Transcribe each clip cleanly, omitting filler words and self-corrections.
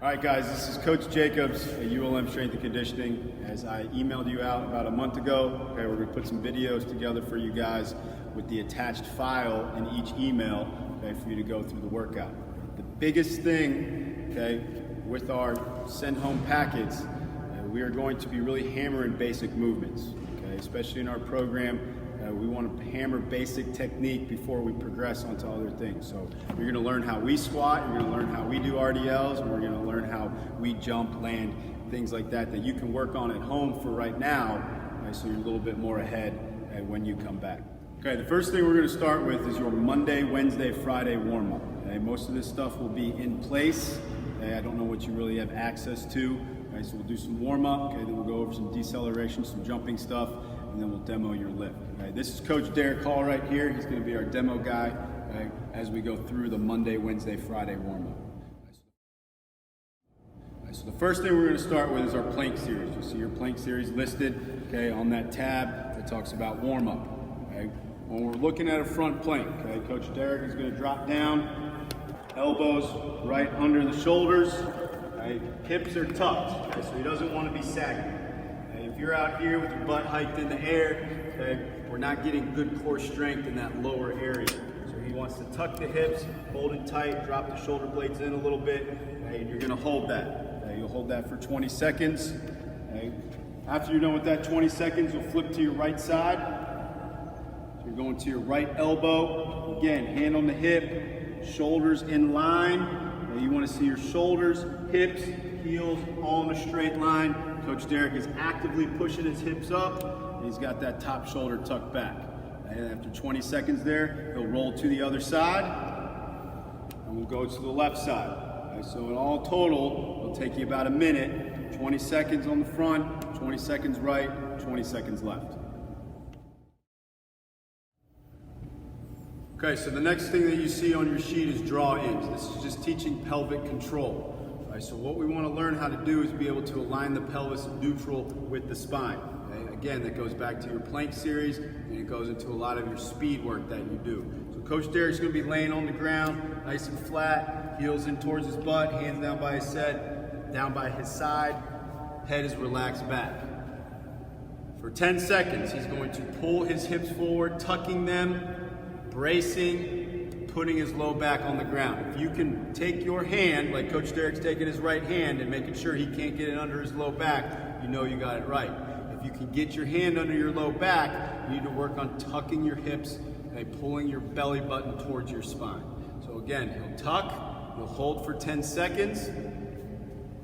All right, guys, this is Coach Jacobs at ULM Strength and Conditioning. As I emailed you out about a month ago, okay, we're going to put some videos together for you guys with the attached file in each email, okay, for you to go through the workout. The biggest thing, okay, with our send home packets, we are going to be really hammering basic movements, okay, especially in our program. We want to hammer basic technique before we progress onto other things. So you're going to learn how we squat, you're going to learn how we do RDLs, and we're going to learn how we jump, land, things like that you can work on at home for right now, right, so you're a little bit more ahead when you come back. Okay, the first thing we're going to start with is your Monday, Wednesday, Friday warm-up. Okay, most of this stuff will be in place. Okay, I don't know what you really have access to. Okay, so we'll do some warm-up, okay, then we'll go over some deceleration, some jumping stuff, and then we'll demo your lift. Okay, this is Coach Derek Hall right here. He's going to be our demo guy, okay, as we go through the Monday, Wednesday, Friday warm-up. So the first thing we're going to start with is our plank series. You'll see your plank series listed, okay, on that tab that talks about warm-up. Okay. When we're looking at a front plank, okay, Coach Derek is going to drop down, elbows right under the shoulders, okay, hips are tucked, okay, so he doesn't want to be sagging. If you're out here with your butt hiked in the air, okay, we're not getting good core strength in that lower area. So he wants to tuck the hips, hold it tight, drop the shoulder blades in a little bit, okay, and you're going to hold that. Okay, you'll hold that for 20 seconds. Okay. After you're done with that 20 seconds, you'll flip to your right side. So you're going to your right elbow. Again, hand on the hip, shoulders in line. Okay, you want to see your shoulders, hips, heels all in a straight line. Coach Derek is actively pushing his hips up, and he's got that top shoulder tucked back. And after 20 seconds there, he'll roll to the other side, and we'll go to the left side. Okay, so in all total, it'll take you about a minute, 20 seconds on the front, 20 seconds right, 20 seconds left. Okay, so the next thing that you see on your sheet is draw-ins. This is just teaching pelvic control. So what we want to learn how to do is be able to align the pelvis neutral with the spine. Okay? Again, that goes back to your plank series, and it goes into a lot of your speed work that you do. So Coach Derek's going to be laying on the ground, nice and flat, heels in towards his butt, hands down by his head, down by his side, head is relaxed back. For 10 seconds, he's going to pull his hips forward, tucking them, bracing, putting his low back on the ground. If you can take your hand, like Coach Derek's taking his right hand and making sure he can't get it under his low back, you know you got it right. If you can get your hand under your low back, you need to work on tucking your hips and pulling your belly button towards your spine. So again, he'll tuck, he'll hold for 10 seconds,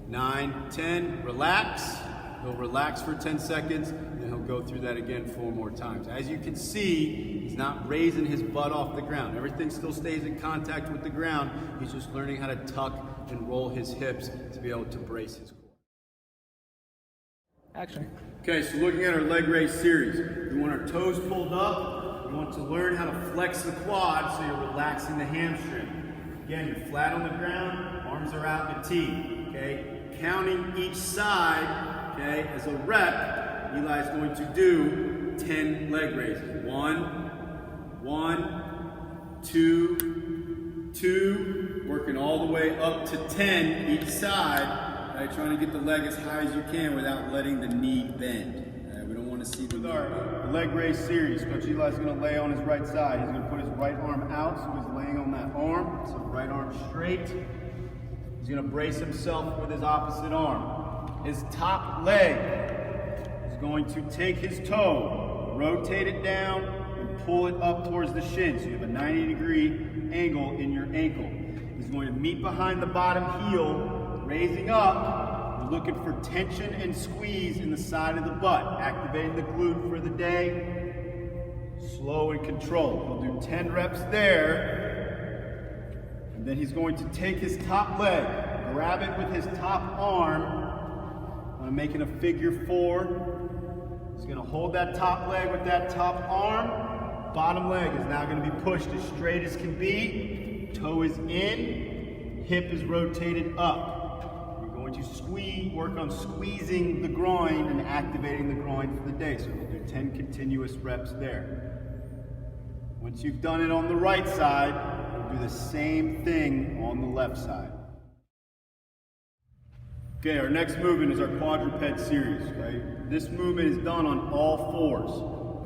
9, 10, relax. He'll relax for 10 seconds, and he'll go through that again 4 more times. As you can see, he's not raising his butt off the ground. Everything still stays in contact with the ground. He's just learning how to tuck and roll his hips to be able to brace his core. Action. Okay, so looking at our leg raise series, we want our toes pulled up. We want to learn how to flex the quad so you're relaxing the hamstring. Again, you're flat on the ground, arms are out in a T, okay? Counting each side, okay, as a rep, Eli's going to do 10 leg raises. 1, 2, 2, working all the way up to 10 each side, right, trying to get the leg as high as you can without letting the knee bend. Right, we don't want to see the leg raise series. Coach Eli's going to lay on his right side. He's going to put his right arm out, so he's laying on that arm. So right arm straight. He's going to brace himself with his opposite arm. His top leg is going to take his toe, rotate it down, and pull it up towards the shin. So you have a 90-degree angle in your ankle. He's going to meet behind the bottom heel, raising up. You're looking for tension and squeeze in the side of the butt, activating the glute for the day. Slow and controlled. He'll do 10 reps there. And then he's going to take his top leg, grab it with his top arm. I'm making a figure 4. He's going to hold that top leg with that top arm. Bottom leg is now going to be pushed as straight as can be. Toe is in, hip is rotated up. You're going to squeeze, work on squeezing the groin and activating the groin for the day. So we'll do 10 continuous reps there. Once you've done it on the right side, do the same thing on the left side. Okay, our next movement is our quadruped series, okay? This movement is done on all fours.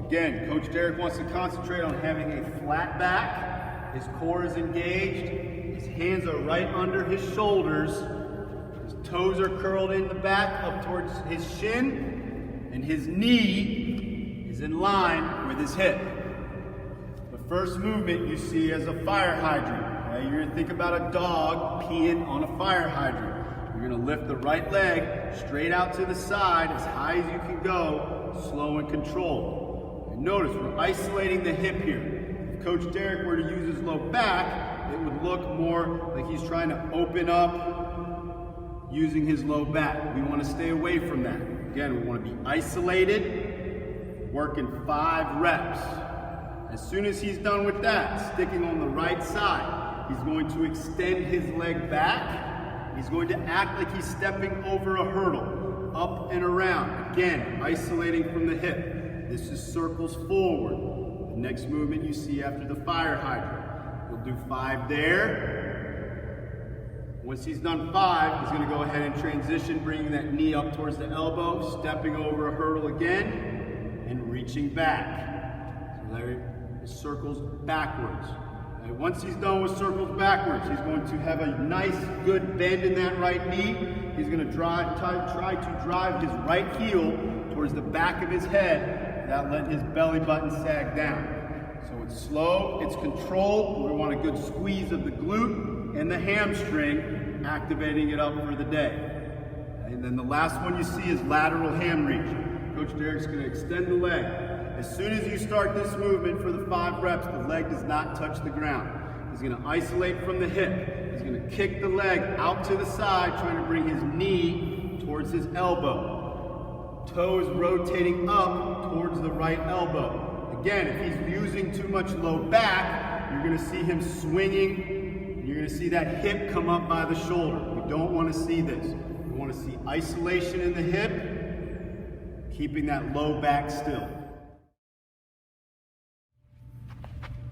Again, Coach Derek wants to concentrate on having a flat back, his core is engaged, his hands are right under his shoulders, his toes are curled in the back up towards his shin, and his knee is in line with his hip. The first movement you see as a fire hydrant. Okay? You're going to think about a dog peeing on a fire hydrant. You're going to lift the right leg straight out to the side as high as you can go, slow and controlled. And notice we're isolating the hip here. If Coach Derek were to use his low back, it would look more like he's trying to open up using his low back. We want to stay away from that. Again, we want to be isolated, working 5 reps. As soon as he's done with that, sticking on the right side, he's going to extend his leg back. He's going to act like he's stepping over a hurdle, up and around. Again, isolating from the hip. This is circles forward. The next movement you see after the fire hydrant. He'll do 5 there. Once he's done 5, he's going to go ahead and transition, bringing that knee up towards the elbow, stepping over a hurdle again, and reaching back. So there it circles backwards. Once he's done with circles backwards, he's going to have a nice, good bend in that right knee. He's going to try to drive his right heel towards the back of his head without letting his belly button sag down. So it's slow, it's controlled. We want a good squeeze of the glute and the hamstring, activating it up for the day. And then the last one you see is lateral ham reach. Coach Derek's going to extend the leg. As soon as you start this movement for the 5 reps, the leg does not touch the ground. He's going to isolate from the hip. He's going to kick the leg out to the side, trying to bring his knee towards his elbow. Toes rotating up towards the right elbow. Again, if he's using too much low back, you're going to see him swinging. You're going to see that hip come up by the shoulder. We don't want to see this. We want to see isolation in the hip, keeping that low back still.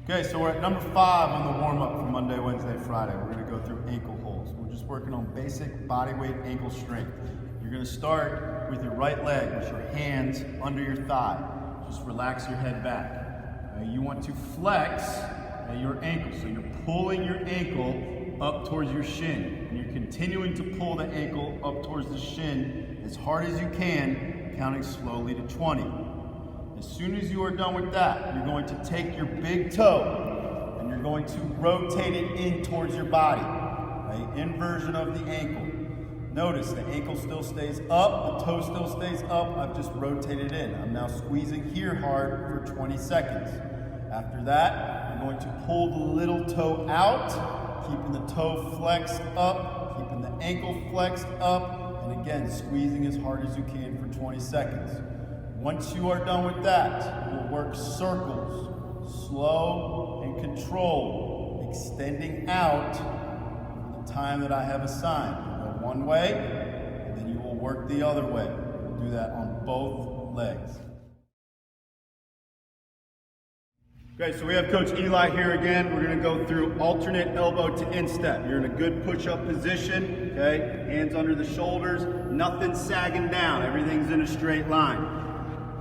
Okay, so we're at number 5 on the warm-up for Monday, Wednesday, Friday. We're going to go through ankle holds. We're just working on basic body weight ankle strength. You're going to start with your right leg with your hands under your thigh. Just relax your head back. You want to flex your ankle. So you're pulling your ankle up towards your shin. And you're continuing to pull the ankle up towards the shin as hard as you can, counting slowly to 20. As soon as you are done with that, you're going to take your big toe and you're going to rotate it in towards your body. Right? Inversion of the ankle. Notice the ankle still stays up, the toe still stays up. I've just rotated in. I'm now squeezing here hard for 20 seconds. After that, I'm going to pull the little toe out, keeping the toe flexed up, keeping the ankle flexed up, and again, squeezing as hard as you can for 20 seconds. Once you are done with that, you'll work circles, slow and controlled, extending out for the time that I have assigned. You'll go one way, and then you will work the other way. We'll do that on both legs. Okay, so we have Coach Eli here again. We're going to go through alternate elbow to instep. You're in a good push-up position, okay? Hands under the shoulders, nothing sagging down. Everything's in a straight line.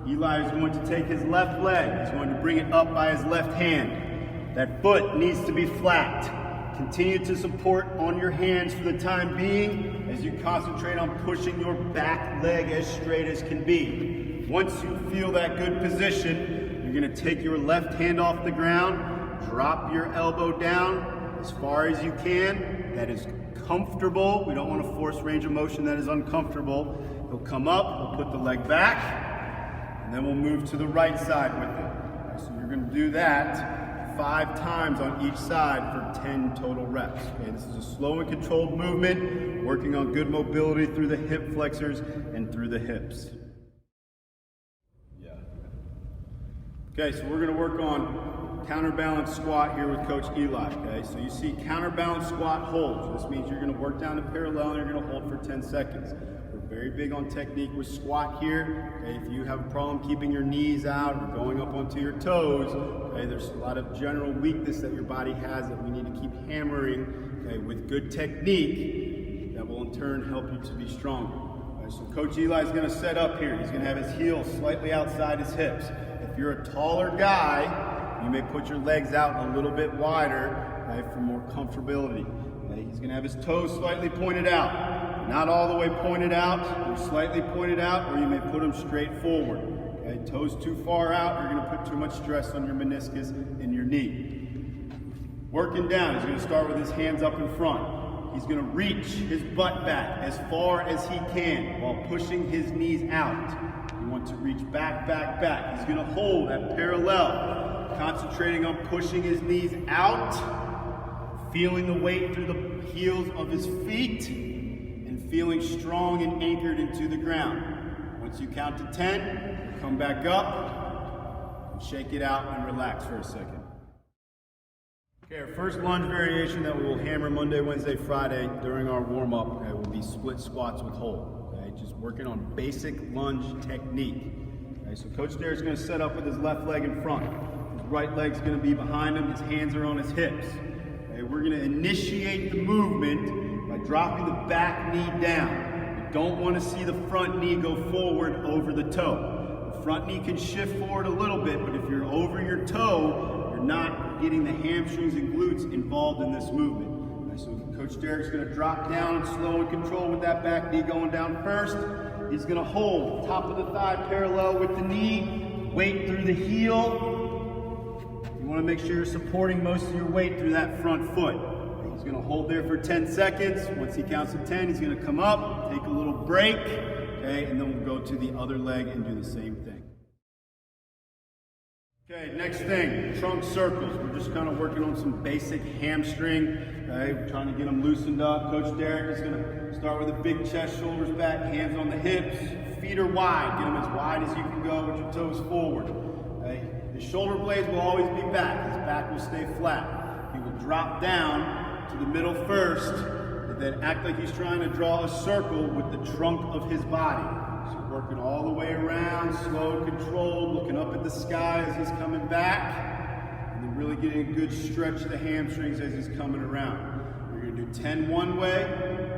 Eli is going to take his left leg. He's going to bring it up by his left hand. That foot needs to be flat. Continue to support on your hands for the time being as you concentrate on pushing your back leg as straight as can be. Once you feel that good position, you're going to take your left hand off the ground, drop your elbow down as far as you can. That is comfortable. We don't want to force range of motion that is uncomfortable. He'll come up, we'll put the leg back, and then we'll move to the right side with it. So you're going to do that 5 times on each side for 10 total reps. Okay, this is a slow and controlled movement, working on good mobility through the hip flexors and through the hips. Okay, so we're going to work on counterbalance squat here with Coach Eli. Okay, so you see counterbalance squat holds. This means you're going to work down to parallel and you're going to hold for 10 seconds. We're very big on technique with squat here. Okay, if you have a problem keeping your knees out or going up onto your toes, okay, there's a lot of general weakness that your body has that we need to keep hammering. Okay, with good technique, that will in turn help you to be stronger. All right, so Coach Eli is going to set up here. He's going to have his heels slightly outside his hips. If you're a taller guy, you may put your legs out a little bit wider, right, for more comfortability. Okay, he's going to have his toes slightly pointed out. Not all the way pointed out, they're slightly pointed out, or you may put them straight forward. Okay, toes too far out, you're going to put too much stress on your meniscus in your knee. Working down, he's going to start with his hands up in front. He's going to reach his butt back as far as he can while pushing his knees out. You want to reach back, back, back. He's going to hold at parallel, concentrating on pushing his knees out, feeling the weight through the heels of his feet, and feeling strong and anchored into the ground. Once you count to 10, come back up, and shake it out and relax for a second. Okay, our first lunge variation that we will hammer Monday, Wednesday, Friday during our warm-up, okay, will be split squats with hold. Okay, just working on basic lunge technique. Okay, so Coach Derek's going to set up with his left leg in front. His right leg's going to be behind him. His hands are on his hips. Okay, we're going to initiate the movement by dropping the back knee down. You don't want to see the front knee go forward over the toe. The front knee can shift forward a little bit, but if you're over your toe, not getting the hamstrings and glutes involved in this movement. Right, so Coach Derek's going to drop down and slow and control with that back knee going down first. He's going to hold top of the thigh parallel with the knee, weight through the heel. You want to make sure you're supporting most of your weight through that front foot. He's going to hold there for 10 seconds. Once he counts to 10, he's going to come up, take a little break, okay, and then we'll go to the other leg and do the same thing. Okay, next thing, trunk circles. We're just kind of working on some basic hamstring. Okay, we're trying to get them loosened up. Coach Derek is going to start with a big chest, shoulders back, hands on the hips. Feet are wide. Get them as wide as you can go with your toes forward. Okay, the shoulder blades will always be back. His back will stay flat. He will drop down to the middle first, and then act like he's trying to draw a circle with the trunk of his body. Working all the way around, slow, controlled, looking up at the sky as he's coming back, and then really getting a good stretch of the hamstrings as he's coming around. We're going to do 10 one way,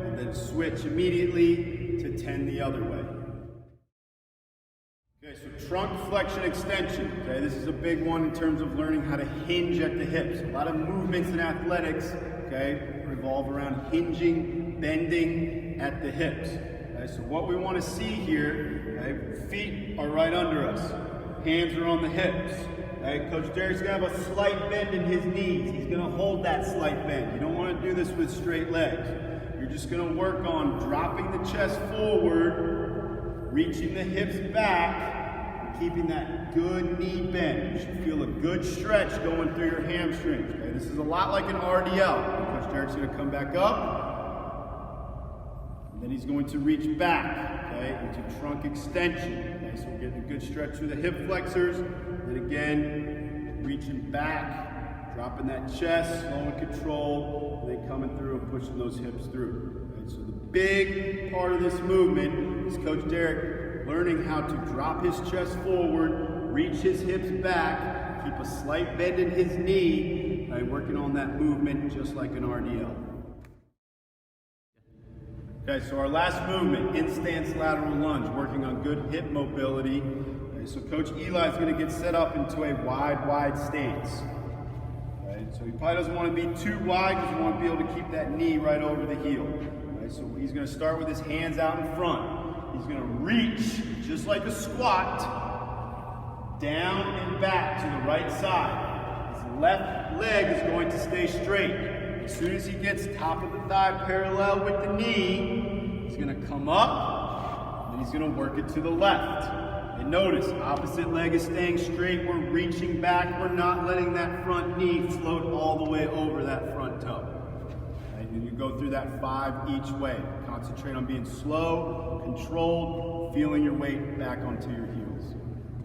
and then switch immediately to 10 the other way. Okay, so trunk flexion extension. Okay, this is a big one in terms of learning how to hinge at the hips. A lot of movements in athletics, okay, revolve around hinging, bending at the hips. Okay, so what we want to see here, okay, feet are right under us, hands are on the hips. Okay, Coach Derek's going to have a slight bend in his knees. He's going to hold that slight bend. You don't want to do this with straight legs. You're just going to work on dropping the chest forward, reaching the hips back, and keeping that good knee bend. You should feel a good stretch going through your hamstrings. Okay, this is a lot like an RDL. Coach Derek's going to come back up. Then he's going to reach back, okay, into trunk extension. Okay, so we're getting a good stretch through the hip flexors. Then again, reaching back, dropping that chest, slow and control, and then coming through and pushing those hips through. Okay, so the big part of this movement is Coach Derek learning how to drop his chest forward, reach his hips back, keep a slight bend in his knee, right, working on that movement just like an RDL. Okay, so our last movement, in-stance lateral lunge, working on good hip mobility. Okay, so Coach Eli is going to get set up into a wide stance. Okay, so he probably doesn't want to be too wide because you want to be able to keep that knee right over the heel. Okay, so he's going to start with his hands out in front. He's going to reach, just like a squat, down and back to the right side. His left leg is going to stay straight. As soon as he gets top of the thigh parallel with the knee, he's going to come up, and he's going to work it to the left. And notice, opposite leg is staying straight. We're reaching back. We're not letting that front knee float all the way over that front toe. And then you go through that 5 each way. Concentrate on being slow, controlled, feeling your weight back onto your heel.